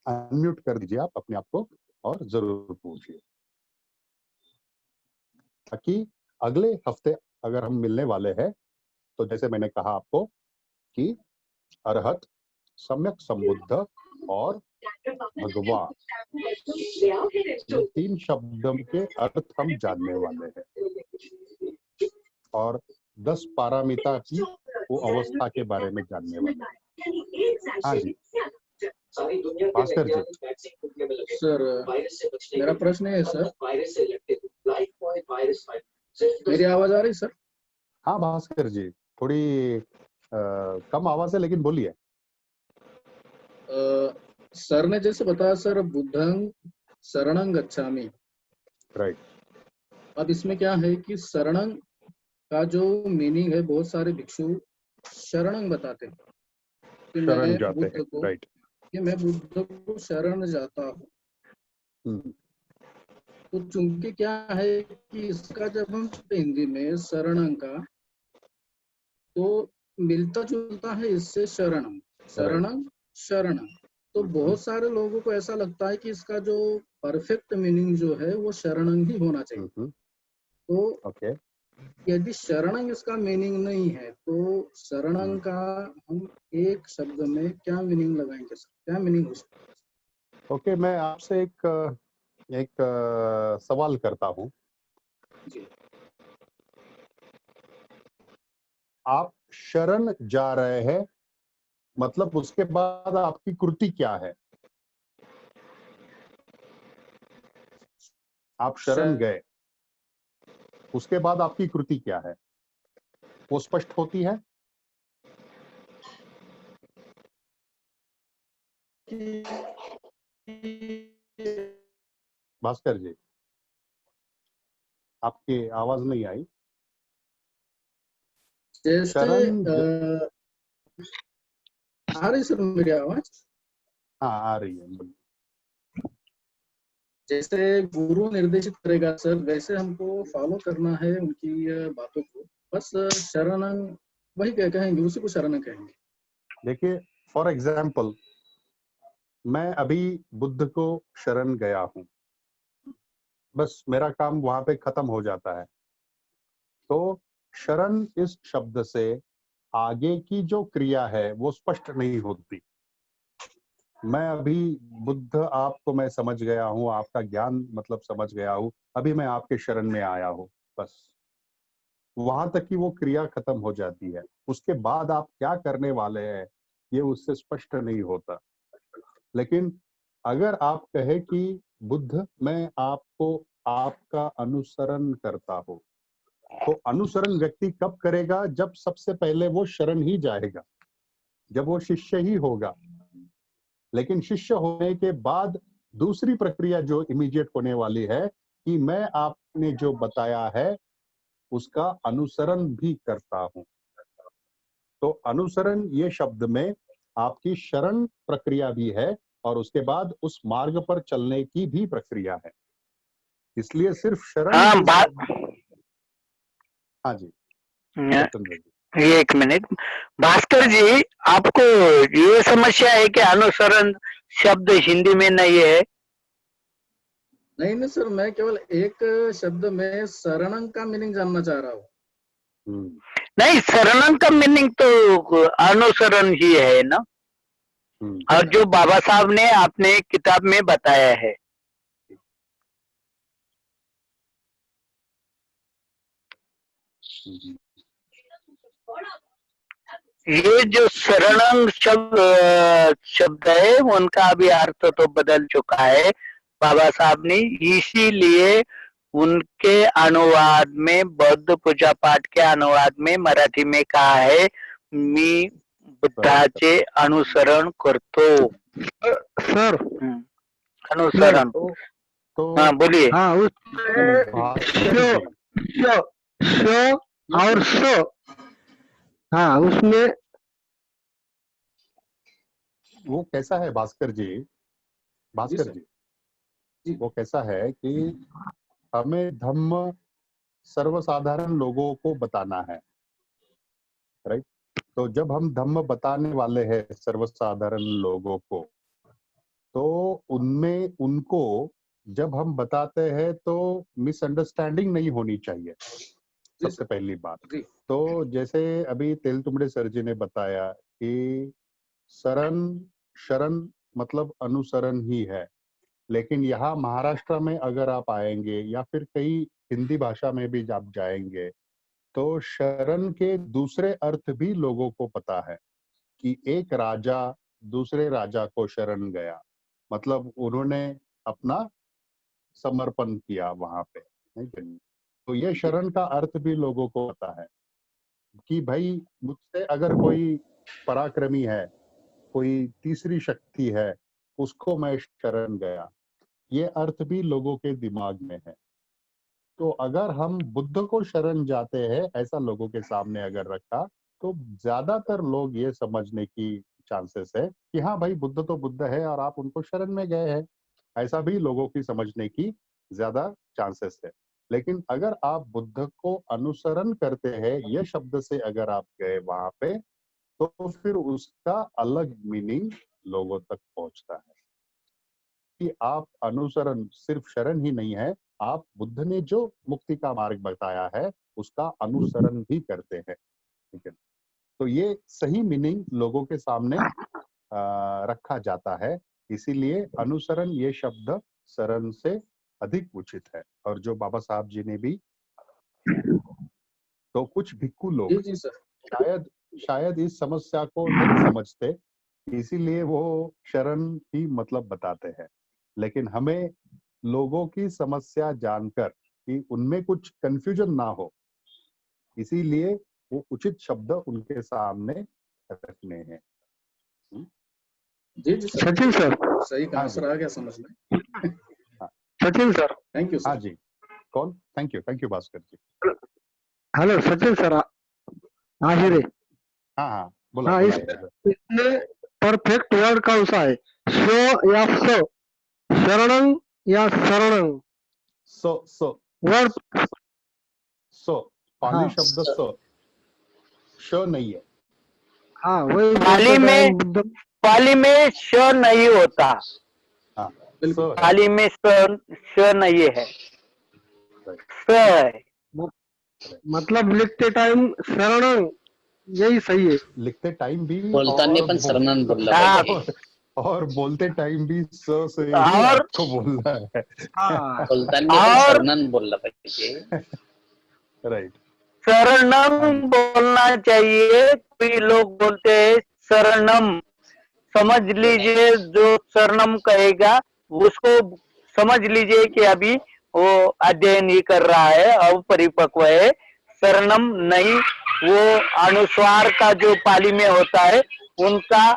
Unmute कर दीजिए आप अपने आप को और जरूर पूछिए, ताकि अगले हफ्ते अगर हम मिलने वाले हैं तो जैसे मैंने कहा आपको कि अरहत, सम्यक संबुद्ध और भगवा, ये 3 शब्दों के अर्थ हम जानने वाले हैं और 10 पारामिता की वो अवस्था के बारे में जानने वाले हैं। हाँ जी भास्कर जी। सर मेरा प्रश्न है सर, मेरी आवाज आ रही सर? हाँ भास्कर जी, थोड़ी कम आवाज है लेकिन बोलिए। सर ने जैसे बताया सर, बुद्धं शरणं गच्छामि। राइट। अब इसमें क्या है कि शरणं का जो मीनिंग है, बहुत सारे भिक्षु शरणं बताते हैं कि शरण मैं जाते बुद्ध हैं। को, राइट। कि मैं बुद्ध को शरण जाता हूँ। तो चूंकि क्या है कि इसका जब हम हिंदी में शरणं का, तो मिलता जुलता है इससे शरणं, शरणं शरणं। तो बहुत सारे लोगों को ऐसा लगता है कि इसका जो परफेक्ट मीनिंग जो है वो शरणं ही होना चाहिए। तो यदि शरणं इसका मीनिंग नहीं है तो शरणं का हम एक शब्द में क्या मीनिंग लगाएंगे सर, क्या मीनिंग हो सकता है? ओके, मैं आपसे एक सवाल करता हूँ। जी। आप शरण जा रहे हैं, मतलब उसके बाद आपकी कृति क्या है? आप शरण गए, उसके बाद आपकी कृति क्या है, वो स्पष्ट होती है? भास्कर जी, आपकी आवाज नहीं आई। जैसे आ रही सर मेरी आवाज? हाँ आ रही है। जैसे गुरु निर्देशित करेगा सर, वैसे हमको फॉलो करना है उनकी बातों को। बस शरणं वही कहेंगे, उसी को शरणं कहेंगे। देखिए, फॉर एग्जाम्पल मैं अभी बुद्ध को शरण गया हूँ, बस मेरा काम वहां पे खत्म हो जाता है। तो शरण इस शब्द से आगे की जो क्रिया है वो स्पष्ट नहीं होती। मैं अभी बुद्ध आपको मैं समझ गया हूँ, आपका ज्ञान मतलब समझ गया हूँ, अभी मैं आपके शरण में आया हूँ, बस वहां तक की वो क्रिया खत्म हो जाती है। उसके बाद आप क्या करने वाले हैं ये उससे स्पष्ट नहीं होता। लेकिन अगर आप कहे कि बुद्ध मैं आपको आपका अनुसरण करता हूँ, तो अनुसरण व्यक्ति कब करेगा? जब सबसे पहले वो शरण ही जाएगा, जब वो शिष्य ही होगा। लेकिन शिष्य होने के बाद दूसरी प्रक्रिया जो इमीडिएट होने वाली है कि मैं आपने जो बताया है उसका अनुसरण भी करता हूं। तो अनुसरण ये शब्द में आपकी शरण प्रक्रिया भी है और उसके बाद उस मार्ग पर चलने की भी प्रक्रिया है। इसलिए सिर्फ शरण हाँ जी सत्येंद्र जी। एक मिनट भास्कर जी, आपको ये समस्या है कि अनुसरण शब्द हिंदी में नहीं है? नहीं सर, मैं केवल एक शब्द में शरणं का मीनिंग जानना चाह रहा हूँ। नहीं, शरणं का मीनिंग तो अनुसरण ही है ना, और जो बाबा साहब ने अपने किताब में बताया है। ये जो शरणं शब्द है उनका अभी अर्थ तो बदल चुका है बाबा साहब ने, इसीलिए उनके अनुवाद में, बौद्ध पूजा पाठ के अनुवाद में मराठी में कहा है, मी बुद्धाचे अनुसरण करतो। सर अनुसरण। तो हाँ बोलिए। हाँ, और हाँ उसमें वो कैसा है भास्कर जी, भास्कर जी वो कैसा है कि हमें धम्म सर्वसाधारण लोगों को बताना है, राइट? तो जब हम धम्म बताने वाले हैं सर्वसाधारण लोगों को, तो उनमें उनको जब हम बताते हैं तो मिसअंडरस्टैंडिंग नहीं होनी चाहिए, सबसे पहली बात। जी। तो जैसे अभी तेलतुंबड़े सर जी ने बताया कि शरण मतलब अनुसरण ही है, लेकिन यहाँ महाराष्ट्र में अगर आप आएंगे या फिर कई हिंदी भाषा में भी आप जाएंगे तो शरण के दूसरे अर्थ भी लोगों को पता है कि एक राजा दूसरे राजा को शरण गया, मतलब उन्होंने अपना समर्पण किया वहां पे, नहीं कि नहीं? तो ये शरण का अर्थ भी लोगों को पता है कि भाई मुझसे अगर कोई पराक्रमी है, कोई तीसरी शक्ति है, उसको मैं शरण गया, ये अर्थ भी लोगों के दिमाग में है। तो अगर हम बुद्ध को शरण जाते हैं ऐसा लोगों के सामने अगर रखा तो ज्यादातर लोग ये समझने की चांसेस है कि हाँ भाई बुद्ध तो बुद्ध है और आप उनको शरण में गए हैं, ऐसा भी लोगों की समझने की ज्यादा चांसेस है। लेकिन अगर आप बुद्ध को अनुसरण करते हैं ये शब्द से अगर आप गए वहां पे तो फिर उसका अलग मीनिंग लोगों तक पहुंचता है कि आप अनुसरण सिर्फ शरण ही नहीं है, आप बुद्ध ने जो मुक्ति का मार्ग बताया है उसका अनुसरण भी करते हैं, ठीक है। तो ये सही मीनिंग लोगों के सामने रखा जाता है, इसीलिए अनुसरण ये शब्द शरण से अधिक उचित है। और जो बाबा साहब जी ने भी, तो कुछ भिक्खु जी लोग जी सर। शायद इस समस्या को नहीं समझते, इसीलिए वो शरण ही मतलब बताते हैं। लेकिन हमें लोगों की समस्या जानकर कि उनमें कुछ कंफ्यूजन ना हो, इसीलिए वो उचित शब्द उनके सामने रखने हैं। जी जी सर, सचिन सर। सही कहा हाँ सर, आ गया समझ में। सचिन सर। थैंक यू हाँ सर। जी, कौन? Thank you Bhaskar ji. Hello Sachin sir. हाँ हाँ जी। जी, हाँ हाँ, बोला हाँ, बोला बोला। इसमें परफेक्ट वर्ड कौन सा है? स्व या स? शरणं या शरणं? So word. सो पाली हाँ शब्द स, श नहीं है। हाँ, वही पाली बोलते में टाइम बुद्ध। पाली में श नहीं होता, हाँ, स बिल्कुल। है। पाली में श नहीं है, राइट, स है। मतलब लिखते टाइम शरणं, यही सही है। लिखते टाइम भी बोलताना पण शरणं बोललं हाँ, पाहिजे. और बोलते टाइम भी स से ही और आपको बोलना है। हाँ बोलताना पण और शरणं बोललं पाहिजे. राइट। शरणम हाँ जी, बोलना चाहिए। कोई लोग बोलते हैं शरणम, समझ लीजिए जो शरणम कहेगा उसको समझ लीजिए कि अभी वो अध्ययन ही कर रहा है, अब परिपक्व है। शरणम नहीं, वो अनुस्वार का जो पाली में होता है उनका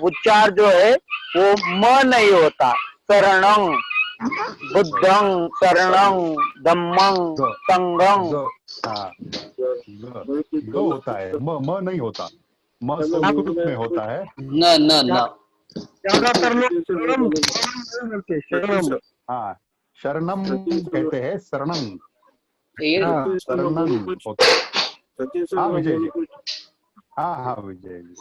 उच्चार जो है वो म नहीं होता। शरणं बुद्धं, शरणं धम्मं, ग संघं। ग हाँ, ग होता है, म नहीं होता। म संस्कृत में होता है। न ज्यादातर लोग शरणम नहीं बोलते, शरणम। हाँ, शरणम कहते हैं, शरणं हाँ शरणं होता है। हाँ विजय जी, हाँ हाँ विजय जी।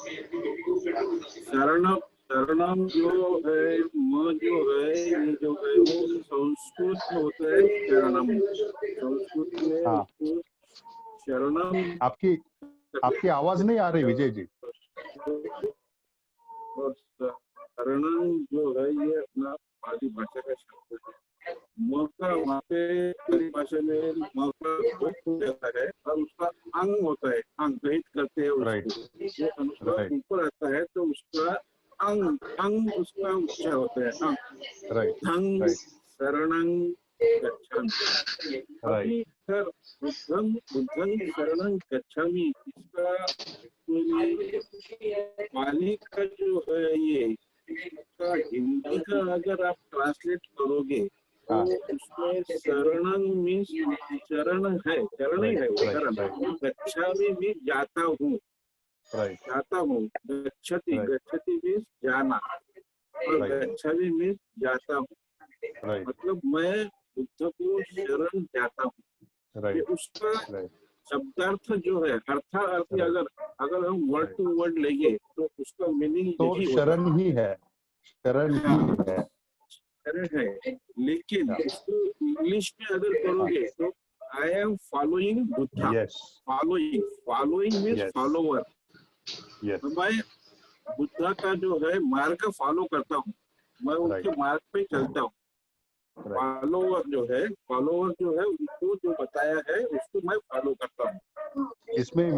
शरणम जो है, म जो है, ये जो है वो संस्कृत में होता है शरणम। संस्कृत में हाँ, उसको शरणम। आपकी आवाज नहीं आ रही विजय जी। और शरणम जो है ये अपना पाली भाषा का शब्द है। म का वहाँ पे परिभाषा में म का लोप हो जाता है और उसका अंग होता है, अंगहित करते हैं राइट उसको। जो अनुस्वार राइट ऊपर आता है तो उसका अंग उसका उच्चार होता है, अंग। राइट धं राइट शरणं गच्छामि। अभी सर बुद्धं शरणं गच्छामि, इसका पाली का जो है ये, इसका हिंदी का अगर आप ट्रांसलेट करोगे तो उसमें शरणं मीन्स चरण है, चरण ही है वो शरण। गच्छामि मीन्स जाता हूँ, जाता हूँ। गच्छति गच्छति मीन्स जाना, और गच्छामि मीन्स जाता हूँ। मतलब मैं बुद्ध को शरण जाता हूँ। ये उसका शब्दार्थ जो है, अर्थार्थी अगर हम वर्ड टू वर्ड लेंगे तो उसका मीनिंग तो यही होता शरण ही है, शरण ही है। शरण है, लेकिन उसको इंग्लिश में अगर करोगे तो I am following Buddha. Yes following means Yes. Follower. Yes तो मैं बुद्धा का जो है मार्ग फॉलो करता हूँ, मैं उनके Right. मार्ग पे चलता हूँ। राइट। फॉलोवर जो है उनको जो बताया है उसको मैं फॉलो करता हूँ। इसमें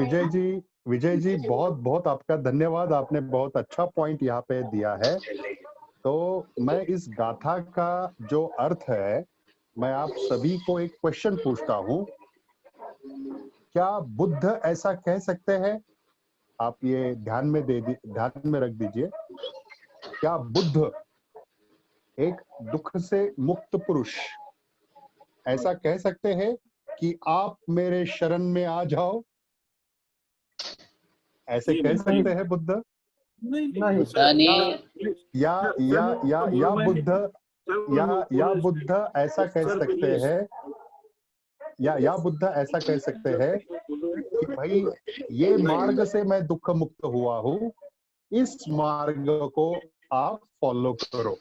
विजय जी बहुत बहुत आपका धन्यवाद। आपने बहुत अच्छा पॉइंट यहाँ पे दिया है। तो मैं इस गाथा का जो अर्थ है, मैं आप सभी को एक क्वेश्चन पूछता हूँ। क्या बुद्ध ऐसा कह सकते हैं? आप ये ध्यान में रख दीजिए। क्या बुद्ध एक दुख से मुक्त पुरुष ऐसा कह सकते हैं कि आप मेरे शरण में आ जाओ? ऐसे नहीं, कह नहीं, सकते हैं बुद्ध? नहीं। सर, नहीं। प्लीज, या बुद्ध ऐसा कह सर, सकते प्लीज। हैं, या बुद्ध ऐसा कह सकते हैं कि भाई ये मार्ग से मैं दुख मुक्त हुआ हूँ, इस मार्ग को आप फॉलो करो,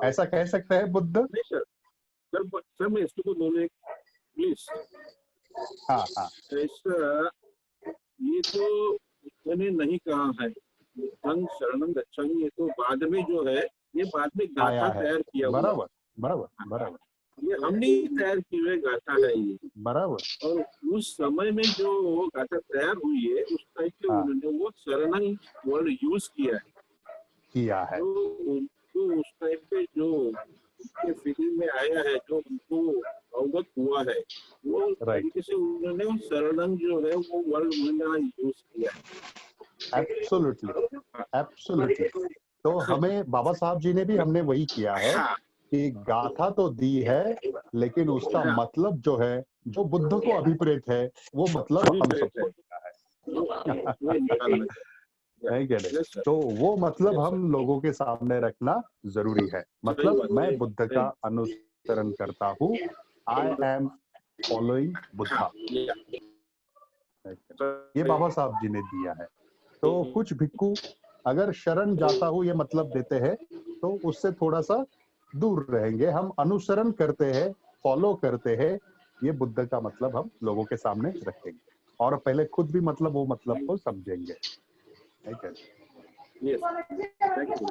ऐसा कह सकते हैं बुद्ध? नहीं सर, मैं इसको तो बोले प्लीज। हाँ हाँ ऐसा ये तो बुद्ध ने नहीं कहा है। बुद्धं शरणं गच्छामि, ये तो बाद में जो है, ये बाद में आया गाथा है। तैयार किया हुआ। बराबर बराबर बराबर ये हमने ही तैयार की हुई गाथा है ये। बराबर। और उस समय में जो गाथा तैयार हुई है उस टाइम पे हाँ। उन्होंने वो शरणं वर्ड यूज किया है। जो उनको उस टाइम पे जो उनके फीलिंग में आया है, जो उनको अवगत हुआ है, वो राइट। तरीके से उन्होंने वो शरणं जो है वो वर्ड उन्होंने यूज किया है। एब्सोल्युटली। तो हमें बाबा साहब जी ने भी हमने वही किया है हाँ, कि गाथा तो दी है, लेकिन उसका मतलब जो है, जो बुद्ध को अभिप्रेत है, वो मतलब हम सबको दिया है। वो निकालना है कि नहीं? Yes, sir. तो वो मतलब Yes, sir. हम लोगों के सामने रखना जरूरी है। मतलब बात मैं है, बुद्ध का अनुसरण करता हूँ। I am following Buddha. ये बाबा साहब जी ने दिया है। तो कुछ भिक्खु अगर शरण जाता हूँ ये मतलब देते हैं, तो उससे थोड़ा सा दूर रहेंगे। हम अनुसरण करते हैं, फॉलो करते हैं, ये बुद्ध का मतलब हम लोगों के सामने रखेंगे और पहले खुद भी मतलब वो मतलब को समझेंगे। ठीक है। Yes. Thank you.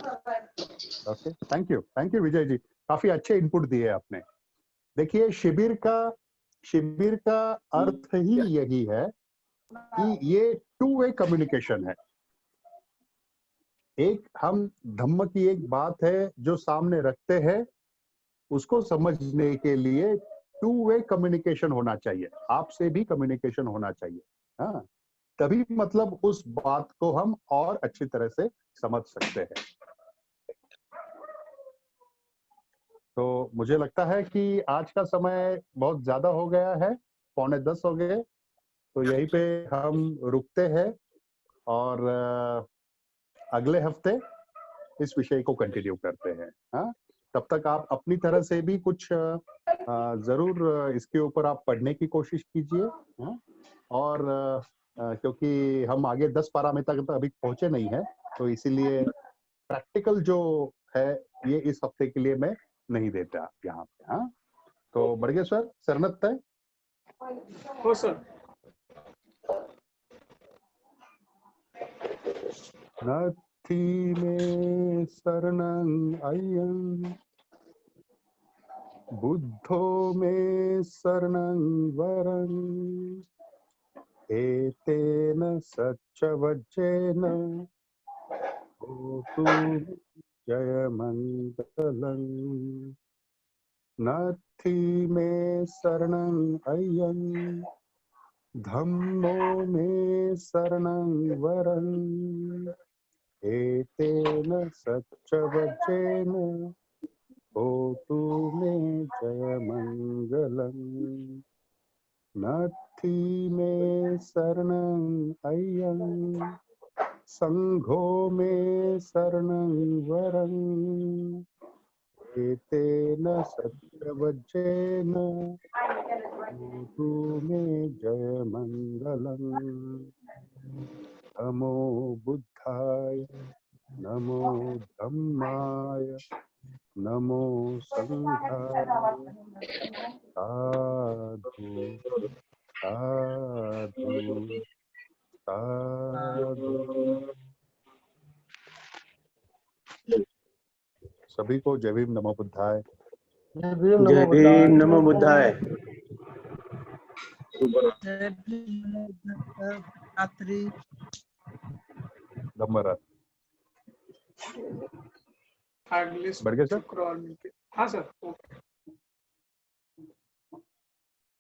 Okay, thank you Vijay ji. काफी अच्छे इनपुट दिए आपने। देखिए, शिविर का अर्थ ही यही है कि ये टू वे कम्युनिकेशन है। एक हम धम्म की एक बात है जो सामने रखते हैं, उसको समझने के लिए टू वे कम्युनिकेशन होना चाहिए। आपसे भी कम्युनिकेशन होना चाहिए। हाँ, तभी मतलब उस बात को हम और अच्छी तरह से समझ सकते हैं। तो मुझे लगता है कि आज का समय बहुत ज्यादा हो गया है, 9:45 हो गए, तो यहीं पे हम रुकते हैं और अगले हफ्ते इस विषय को कंटिन्यू करते हैं। हाँ, तब तक आप अपनी तरह से भी कुछ जरूर इसके ऊपर आप पढ़ने की कोशिश कीजिए। हाँ, और क्योंकि हम आगे 10 पारा में तक अभी पहुंचे नहीं है, तो इसीलिए प्रैक्टिकल जो है ये इस हफ्ते के लिए मैं नहीं देता यहाँ पे। हाँ, तो बड़गेश्वर शरणत है। हो सर। नथी में शरणं अयं, बुद्धो में शरणं वरं, एतेन सच्चवज्जेन होतु जयमंगलम्। नथी में शरणं अयं, धम्मो में शरणं वरं, एतेन सच्चवज्जेन होतु मे जयमंगलम्। नथी में शरणं अयं, संघो में शरणं वरं, एतेन सत्यवज्जेन होतु मे जयमंगलम्। नमो बुद्धाय नमो धम्माय नमो संघाय साधु साधु साधु। सभी को जय भीम नमो बुद्धाय। जय भीम जय भीम नमो बुद्धाय। धम्मराज बढ़ गया सर। हाँ सर।